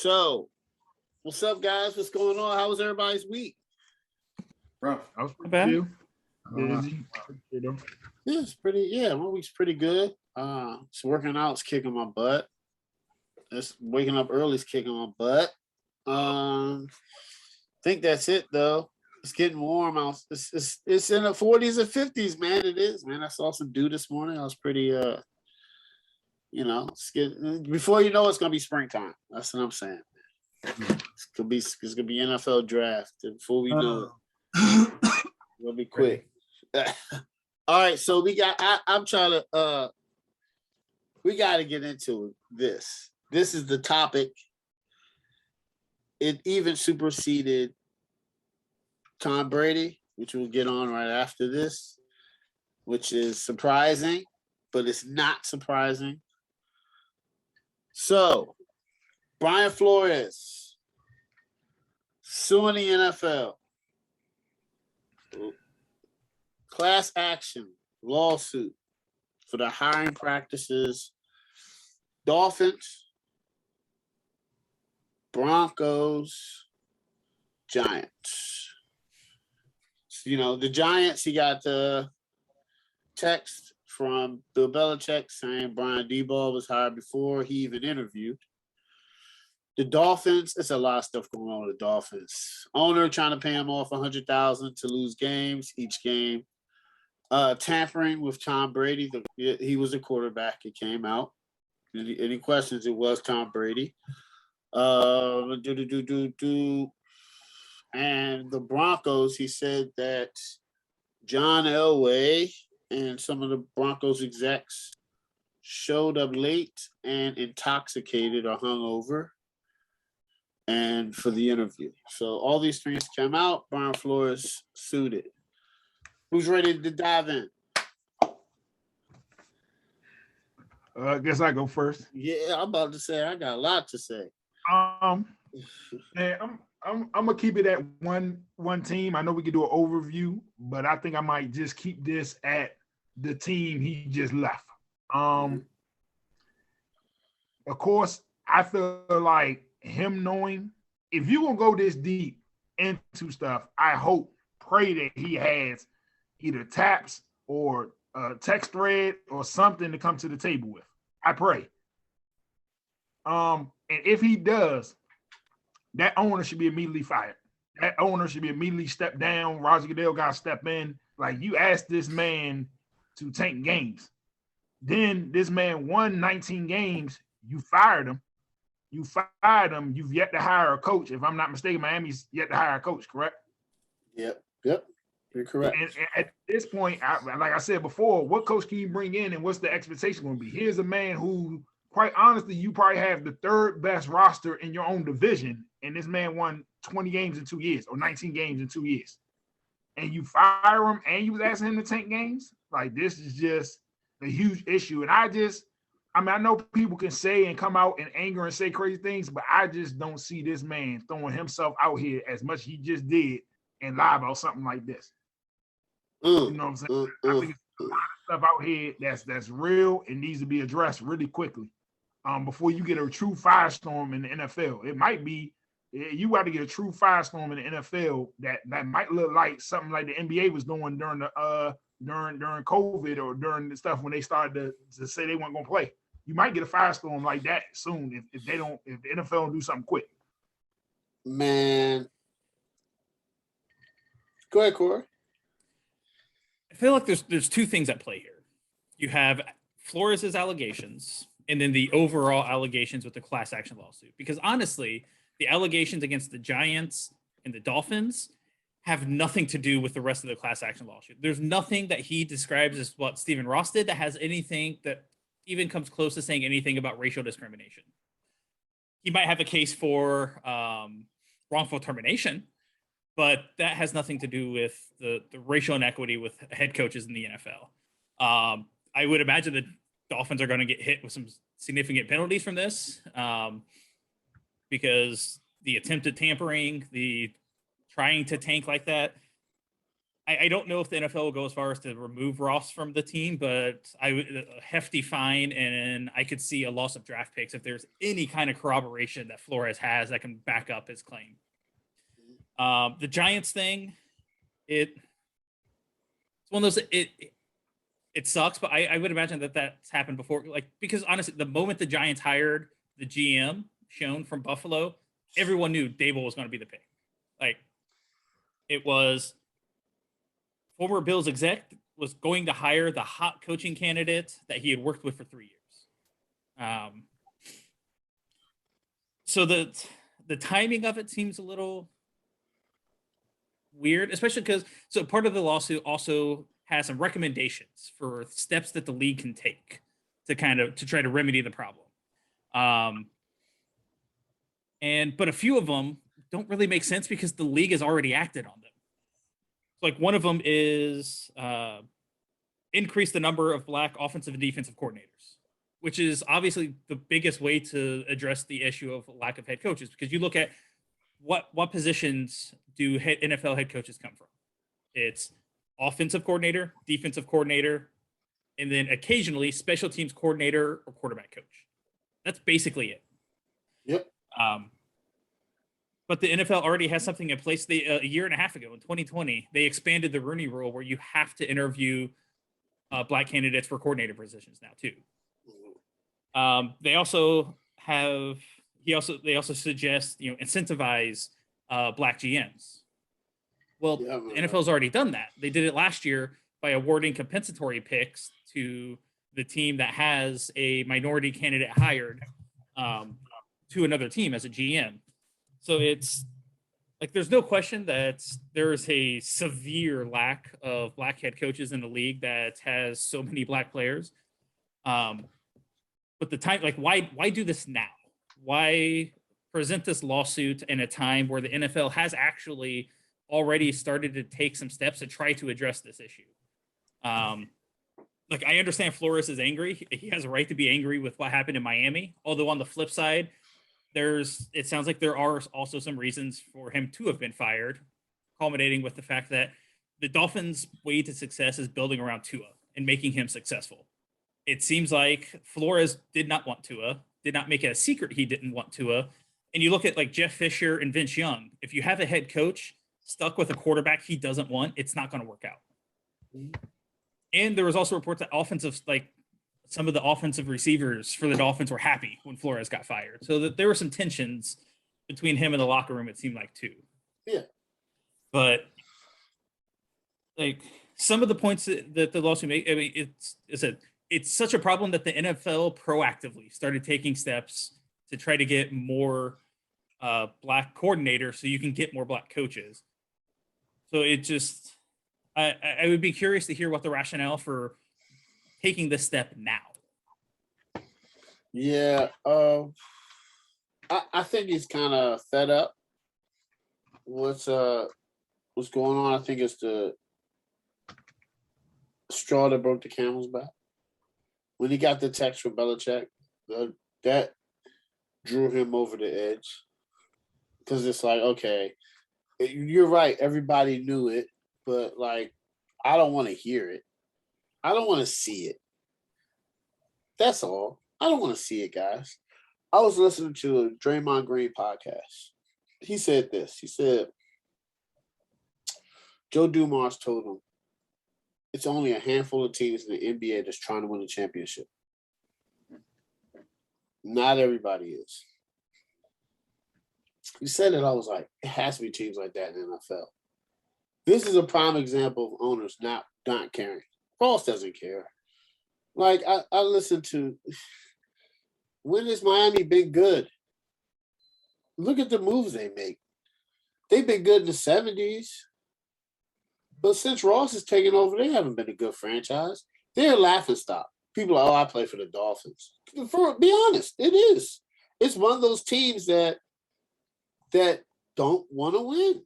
So, what's up, guys? What's going on? How was everybody's week? Rough. I was pretty chill. Busy. Yeah, it's pretty. Yeah, my week's pretty good. It's working out. It's kicking my butt. It's waking up early. It's kicking my butt. Think that's it though. It's getting warm out. It's in the 40s and 50s, man. It is, man. I saw some dew this morning. I was pretty it's getting, before you know it's gonna be springtime. That's what I'm saying. It's gonna be NFL draft. And before we know it, it'll be quick. All right, so I'm trying to we gotta get into this. This is the topic. It even superseded Tom Brady, which we'll get on right after this, which is surprising, but it's not surprising. So, Brian Flores suing the NFL. Class action lawsuit for the hiring practices. Dolphins, Broncos, Giants. You know, the Giants, he got the text from Bill Belichick saying Brian Daboll was hired before he even interviewed. The Dolphins, it's a lot of stuff going on with the Dolphins. Owner trying to pay him off $100,000 to lose games each game. Tampering with Tom Brady. He was a quarterback. It came out. Any questions? It was Tom Brady. And the Broncos, he said that John Elway and some of the Broncos execs showed up late and intoxicated or hungover and for the interview. So all these things came out. Brian Flores sued it. Who's ready to dive in? I guess I go first. Yeah, I'm about to say I got a lot to say. Man, I'm gonna keep it at one team. I know we could do an overview, but I think I might just keep this at the team he just left. Of course, I feel like him knowing if you're gonna go this deep into stuff, I pray that he has either taps or a text thread or something to come to the table with. I pray. And if he does, that owner should be immediately fired. That owner should be immediately stepped down. Roger Goodell got to step in. Like, you asked this man to tank games. Then this man won 19 games. You fired him. You've yet to hire a coach. If I'm not mistaken, Miami's yet to hire a coach, correct? Yep. You're correct. And at this point, like I said before, what coach can you bring in and what's the expectation going to be? Here's a man who, quite honestly, you probably have the third best roster in your own division, and this man won 20 games in 2 years or 19 games in 2 years. And you fire him and you was asking him to tank games? Like, this is just a huge issue. And I know people can say and come out in anger and say crazy things, but I just don't see this man throwing himself out here as much as he just did and lie about something like this. You know what I'm saying? I think it's a lot of stuff out here that's real and needs to be addressed really quickly before you get a true firestorm in the NFL. It might be you got to get a true firestorm in the NFL that might look like something like the NBA was doing during the during COVID or during the stuff when they started to say they weren't going to play. You might get a firestorm like that soon if the NFL don't do something quick. Man, go ahead, Corey. I feel like there's two things at play here. You have Flores' allegations and then the overall allegations with the class action lawsuit. Because honestly, the allegations against the Giants and the Dolphins have nothing to do with the rest of the class action lawsuit. There's nothing that he describes as what Stephen Ross did that has anything that even comes close to saying anything about racial discrimination. He might have a case for wrongful termination, but that has nothing to do with the racial inequity with head coaches in the NFL. I would imagine the Dolphins are going to get hit with some significant penalties from this because the attempted tampering, the trying to tank like that, I don't know if the NFL will go as far as to remove Ross from the team, but I would a hefty fine, and I could see a loss of draft picks if there's any kind of corroboration that Flores has that can back up his claim. The Giants thing, it's one of those. It sucks, but I would imagine that that's happened before. Like, because honestly, the moment the Giants hired the GM, Schoen from Buffalo, everyone knew Dable was going to be the pick. Like, it was former Bills exec was going to hire the hot coaching candidate that he had worked with for 3 years. So the timing of it seems a little weird, especially because part of the lawsuit also has some recommendations for steps that the league can take to try to remedy the problem. But a few of them don't really make sense because the league has already acted on them. Like, one of them is increase the number of Black offensive and defensive coordinators, which is obviously the biggest way to address the issue of lack of head coaches. Because you look at what positions do NFL head coaches come from? It's offensive coordinator, defensive coordinator, and then occasionally special teams coordinator or quarterback coach. That's basically it. Yep. But the NFL already has something in place. A year and a half ago, in 2020, they expanded the Rooney Rule, where you have to interview Black candidates for coordinator positions now too. They also suggest incentivize Black GMs. Well, the NFL's already done that. They did it last year by awarding compensatory picks to the team that has a minority candidate hired to another team as a GM. So it's like, there's no question that there's a severe lack of Black head coaches in the league that has so many Black players. But the time, like, why do this now? Why present this lawsuit in a time where the NFL has actually already started to take some steps to try to address this issue? Like, I understand Flores is angry. He has a right to be angry with what happened in Miami. Although on the flip side, it sounds like there are also some reasons for him to have been fired, culminating with the fact that the Dolphins' way to success is building around Tua and making him successful. It seems like Flores did not want Tua, did not make it a secret he didn't want Tua. And you look at like Jeff Fisher and Vince Young. If you have a head coach stuck with a quarterback he doesn't want, it's not going to work out. And there was also reports that some of the offensive receivers for the Dolphins were happy when Flores got fired. So that there were some tensions between him and the locker room, it seemed like, too. Yeah. But like, some of the points that the lawsuit made, I mean, it's such a problem that the NFL proactively started taking steps to try to get more Black coordinators so you can get more Black coaches. So it just, I would be curious to hear what the rationale for taking this step now. Yeah, I think he's kind of fed up. What's going on? I think it's the straw that broke the camel's back. When he got the text from Belichick, that drew him over the edge. Because it's like, okay, you're right. Everybody knew it, but like, I don't want to hear it. I don't want to see it. That's all. I don't want to see it, guys. I was listening to a Draymond Green podcast. He said this. He said, Joe Dumars told him, it's only a handful of teams in the NBA that's trying to win a championship. Not everybody is. He said it, I was like, it has to be teams like that in the NFL. This is a prime example of owners not caring. Ross doesn't care. Like, I listened to, when has Miami been good? Look at the moves they make. They've been good in the 70s. But since Ross has taken over, they haven't been a good franchise. They're a laughingstock. People are, I play for the Dolphins. Be honest, it is. It's one of those teams that don't want to win.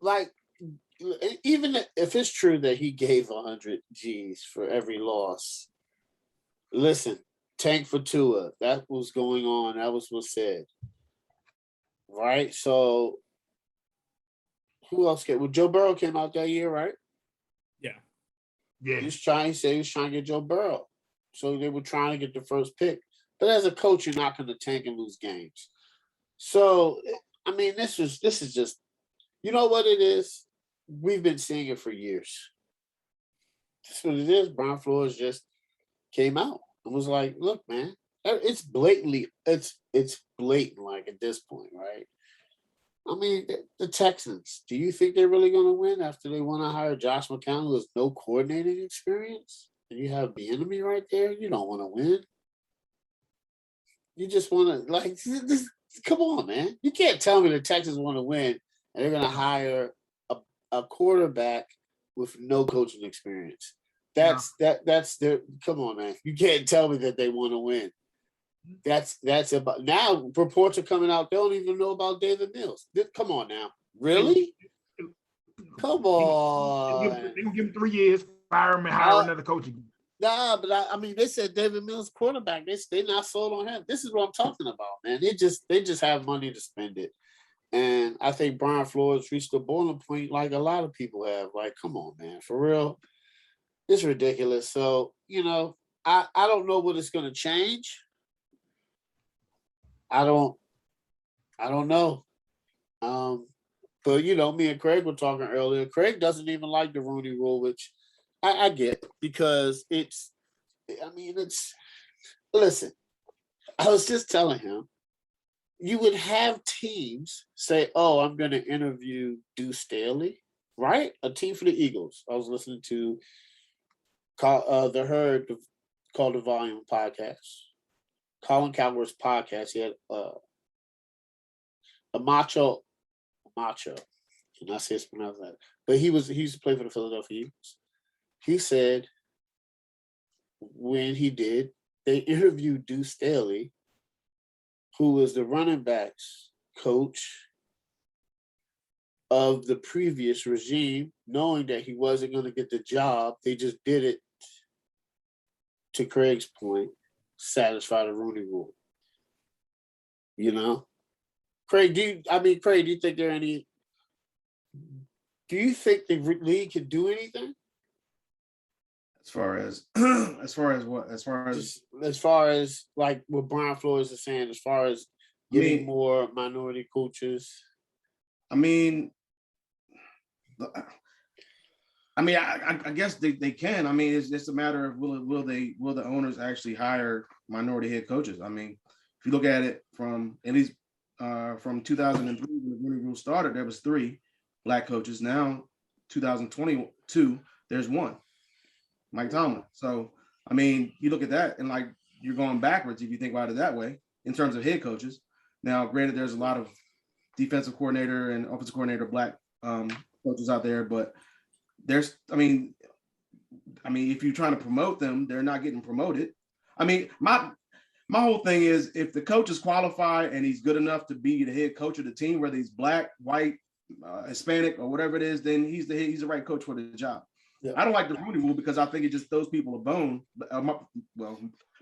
Like, even if it's true that he gave 100 G's for every loss, listen, tank for Tua. That was going on. That was what's said. Right? So Who else came? Well, Joe Burrow came out that year, right? Yeah. Yeah. He said he was trying to get Joe Burrow. So they were trying to get the first pick. But as a coach, you're not going to tank and lose games. So, I mean, this is just, you know what it is? We've been seeing it for years. That's what it is. Brian Flores just came out and was like, look, man, it's blatantly, it's blatant, like at this point, right? I mean, the Texans, do you think they're really going to win after they want to hire Josh McCown, who has no coordinating experience? And you have the enemy right there? You don't want to win. You just want to, like, come on, man. You can't tell me the Texans want to win and they're going to hire a quarterback with no coaching experience. That's their, come on, man. You can't tell me that they want to win. That's about, now reports are coming out. They don't even know about David Mills. Come on now. Really? Come on. They're going to give him 3 years, fire him, and hire another coach again. Nah, but I mean, they said David Mills quarterback. They not sold on him. This is what I'm talking about, man. They just have money to spend it. And I think Brian Flores reached the boiling point like a lot of people have. Like, come on, man. For real. It's ridiculous. So, you know, I don't know what it's going to change. I don't know. But you know, me and Craig were talking earlier. Craig doesn't even like the Rooney Rule, which I get because listen, I was just telling him, you would have teams say, oh, I'm going to interview Deuce Staley, right? A team for the Eagles. I was listening to the Herd called the Volume podcast. Colin Cowherd's podcast. He had a macho. Can I say it's pronounced that? But he used to play for the Philadelphia Eagles. He said when he did, they interviewed Deuce Staley, who was the running backs coach of the previous regime, knowing that he wasn't going to get the job. They just did it, to Craig's point, satisfy the Rooney Rule. You know? Craig, do you think there are any? Do you think the league can do anything? As far as what? As far as like what Brian Flores is saying, as far as getting more minority coaches. I guess they can. I mean, it's just a matter of will the owners actually hire minority head coaches? I mean, if you look at it from at least from 2003 when the Rooney Rule started, there was 3 black coaches. Now, 2022, there's 1, Mike Tomlin. So, I mean, you look at that and like you're going backwards if you think about it that way in terms of head coaches. Now, granted, there's a lot of defensive coordinator and offensive coordinator black coaches out there, but there's, I mean, if you're trying to promote them, they're not getting promoted. I mean, my whole thing is if the coach is qualified and he's good enough to be the head coach of the team, whether he's black, white, Hispanic, or whatever it is, then he's the right coach for the job. Yeah. I don't like the Rooney Rule because I think it just throws people a bone.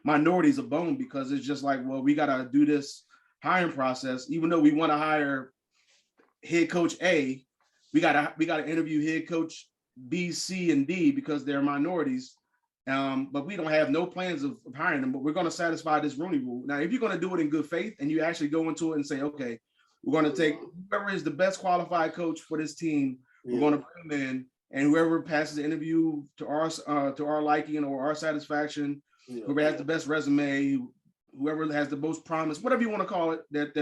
Minorities a bone because it's just like, well, we got to do this hiring process, even though we want to hire head coach A, we got to interview head coach B, C, and D because they're minorities. But we don't have no plans of hiring them, but we're going to satisfy this Rooney Rule. Now, if you're going to do it in good faith and you actually go into it and say, okay, we're going to take whoever is the best qualified coach for this team, we're going to bring them in, and whoever passes the interview to our liking or our satisfaction, whoever has the best resume, whoever has the most promise, whatever you want to call it, if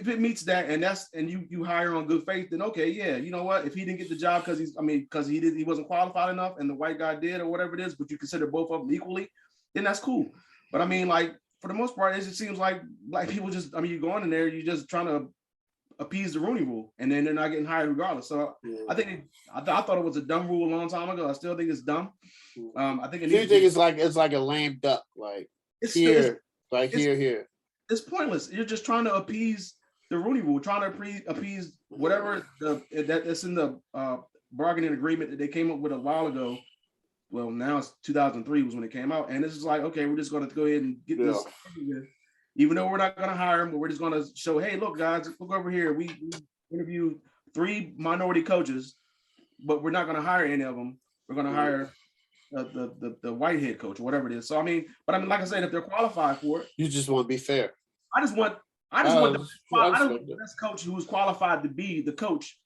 it meets that and you hire on good faith, then okay, yeah, you know what? If he didn't get the job because he wasn't qualified enough and the white guy did or whatever it is, but you consider both of them equally, then that's cool. But I mean, like for the most part, it just seems like black people you go in there, you're just trying to appease the Rooney Rule, and then they're not getting hired regardless. So I think I thought it was a dumb rule a long time ago. I still think it's dumb. I think it's like a lame duck, like here. It's pointless. You're just trying to appease the Rooney Rule, trying to appease whatever that's in the bargaining agreement that they came up with a while ago. Well, now it's 2003 was when it came out, and it's just like, okay, we're just going to go ahead and get this. Even though we're not going to hire him, but we're just going to show, hey, look, guys, look over here. We interview 3 minority coaches, but we're not going to hire any of them. We're going to hire the white head coach or whatever it is. So I mean, like I said, if they're qualified for it, You just want to be fair. I just want the best coach who's qualified to be the coach,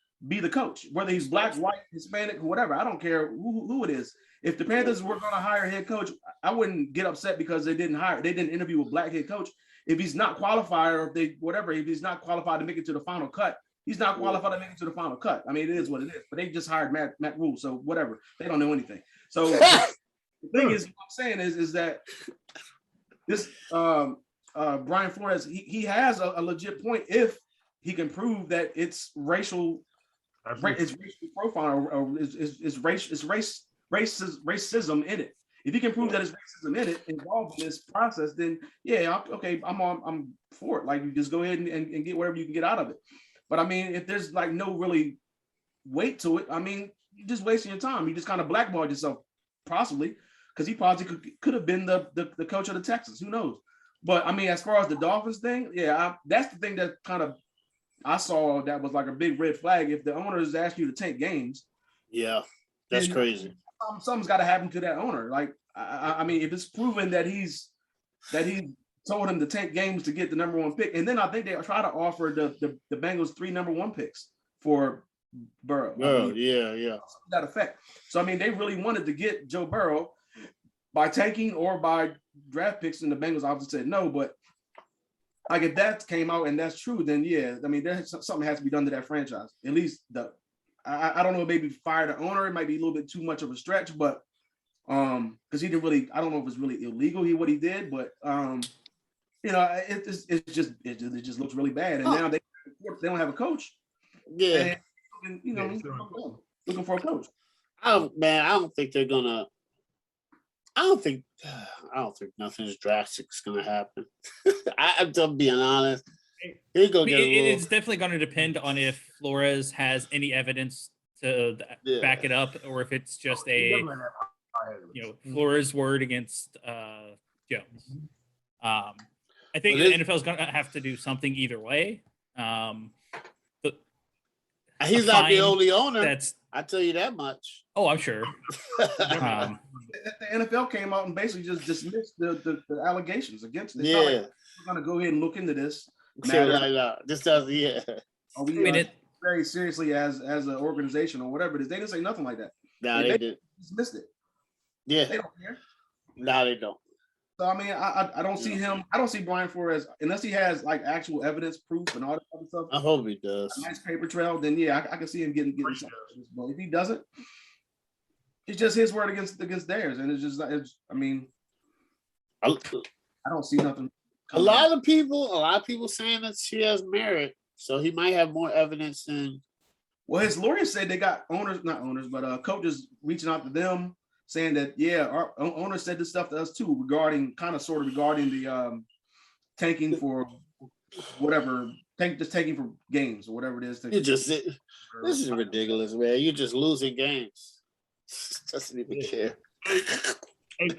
whether he's black, white, Hispanic, whatever. I don't care who it is. If the Panthers were going to hire a head coach, I wouldn't get upset because they didn't interview a black head coach. If he's not qualified, or if he's not qualified to make it to the final cut, he's not qualified to make it to the final cut. I mean, it is what it is. But they just hired Matt Rule, so whatever. They don't know anything. So the thing is, what I'm saying is that this Brian Flores, he has a legit point if he can prove that it's racial profile or is racism in it. If you can prove that it's racism in it involved in this process, then yeah, I'm for it. Like, you just go ahead and get whatever you can get out of it. But I mean, if there's like no really weight to it, I mean, you're just wasting your time. You just kind of blackballed yourself, possibly, because he probably could have been the coach of the Texans. Who knows? But I mean, as far as the Dolphins thing, that's the thing that kind of I saw that was like a big red flag. If the owners ask you to tank games, yeah, that's crazy. Something's got to happen to that owner. Like, I mean, if it's proven that he told him to tank games to get the number 1 pick, and then I think they try to offer the Bengals 3 number 1 picks for Burrow. Yeah. That effect. So I mean, they really wanted to get Joe Burrow by tanking or by draft picks, and the Bengals obviously said no. But like, if that came out and that's true, then yeah, I mean, there's something has to be done to that franchise. At least I don't know, maybe fire the owner. It might be a little bit too much of a stretch, but because he didn't really, I don't know if it's really illegal what he did, but you know, it just looks really bad. And now they don't have a coach. Yeah, and you know, looking for a coach. I don't think they're gonna. I don't think nothing's drastic is gonna happen. I'm just being honest. It's definitely going to depend on if Flores has any evidence to back it up, or if it's just Flores' word against Jones. I think the NFL is going to have to do something either way. But he's not the only owner. I tell you that much. Oh, I'm sure. The NFL came out and basically just dismissed the allegations against it. Yeah, we're going to go ahead and look into this. This does, yeah. Are we very seriously as an organization or whatever it is? They didn't say nothing like that. No, they did. Dismissed it. Yeah, they don't care. No, they don't. So I mean, I don't see him. I don't see Brian Flores unless he has like actual evidence, proof, and all that other stuff. I hope he does. A nice paper trail. Then yeah, I can see him getting something. But if he doesn't, it's just his word against theirs, and it's just. I mean, I don't see nothing. A lot of people saying that she has merit, so he might have more evidence than. Well, his lawyers said they got coaches reaching out to them saying that our owner said this stuff to us too regarding the tanking for whatever, tanking for games or whatever it is. This is ridiculous, man. You're just losing games. Doesn't even care. Hey,